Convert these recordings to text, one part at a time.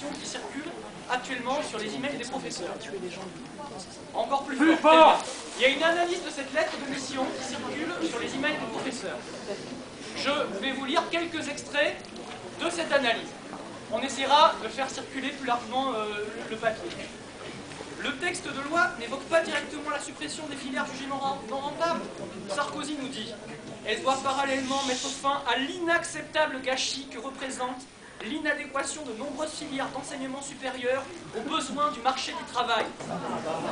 informations qui circulent actuellement sur les emails des professeurs. Encore plus fort, il y a une analyse de cette lettre de mission qui circule sur les emails des professeurs. Je vais vous lire quelques extraits de cette analyse. On essaiera de faire circuler plus largement le papier. Le texte de loi n'évoque pas directement la suppression des filières jugées non rentables. Sarkozy nous dit « Elle doit parallèlement mettre fin à l'inacceptable gâchis que représente l'inadéquation de nombreuses filières d'enseignement supérieur aux besoins du marché du travail. »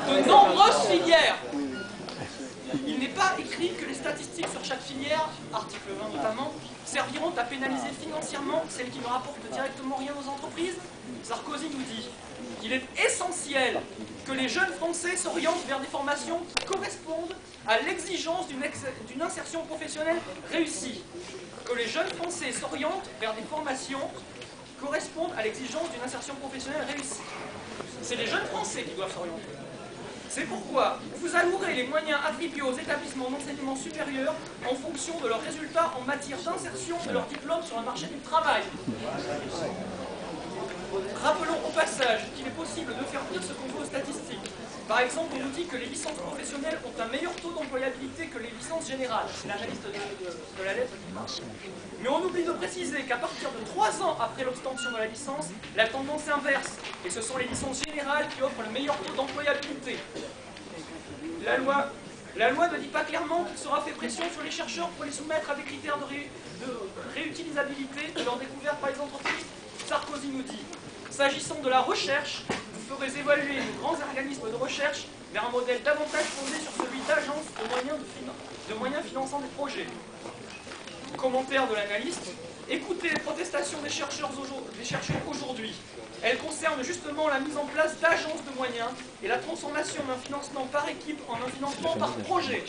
De nombreuses filières. Il n'est pas écrit que les statistiques sur chaque filière, article 20 notamment, serviront à pénaliser financièrement celles qui ne rapportent directement rien aux entreprises. Sarkozy nous dit qu'il est essentiel que les jeunes Français s'orientent vers des formations qui correspondent à l'exigence d'une insertion professionnelle réussie. Que les jeunes Français s'orientent vers des formations qui correspondent à l'exigence d'une insertion professionnelle réussie. C'est les jeunes Français qui doivent s'orienter. C'est pourquoi vous allouerez les moyens attribués aux établissements d'enseignement supérieur en fonction de leurs résultats en matière d'insertion de leur diplôme sur le marché du travail. Rappelons au passage qu'il est possible de faire pire ce qu'on voit aux statistiques. Par exemple, on nous dit que les licences professionnelles ont un meilleur taux d'employabilité que les licences générales. C'est l'analyse de la lettre. Mais on oublie de préciser qu'à partir de 3 ans après l'obtention de la licence, la tendance est inverse. Et ce sont les licences générales qui offrent le meilleur taux d'employabilité. La loi ne dit pas clairement qu'il sera fait pression sur les chercheurs pour les soumettre à des critères de réutilisabilité de leurs découvertes par les entreprises. Sarkozy nous dit, s'agissant de la recherche, vous ferez évaluer les grands organismes de recherche vers un modèle davantage fondé sur celui d'agences de moyens finançant des projets. Commentaire de l'analyste, écoutez les protestations des chercheurs aujourd'hui. Elles concernent justement la mise en place d'agences de moyens et la transformation d'un financement par équipe en un financement par projet.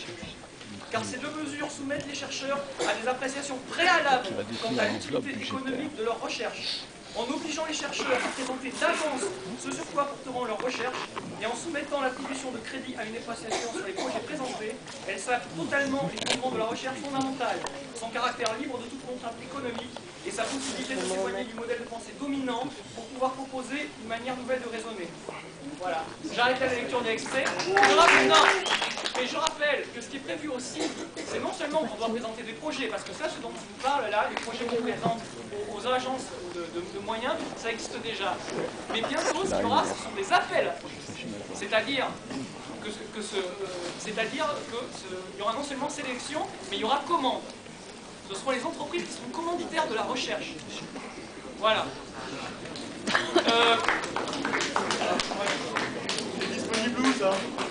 Car ces deux mesures soumettent les chercheurs à des appréciations préalables quant à l'utilité économique de leur recherche. En obligeant les chercheurs à présenter d'avance ce sur quoi porteront leurs recherches et en soumettant l'attribution de crédit à une appréciation sur les projets présentés, elles sapent totalement les fondements de la recherche fondamentale, son caractère libre de toute contrainte économique et sa possibilité de s'éloigner du modèle de pensée dominant pour pouvoir proposer une manière nouvelle de raisonner. Voilà, j'arrête la lecture de l'extrait. Mais je rappelle que ce qui est prévu aussi, c'est non seulement qu'on doit présenter des projets, parce que ça, ce dont je vous parle là, les projets qu'on présente aux agences de moyens, ça existe déjà. Mais bientôt, ce qu'il y aura, ce sont des appels. C'est-à-dire qu'il y aura non seulement sélection, mais il y aura commande. Ce seront les entreprises qui seront commanditaires de la recherche. Voilà. C'est disponible où ça ?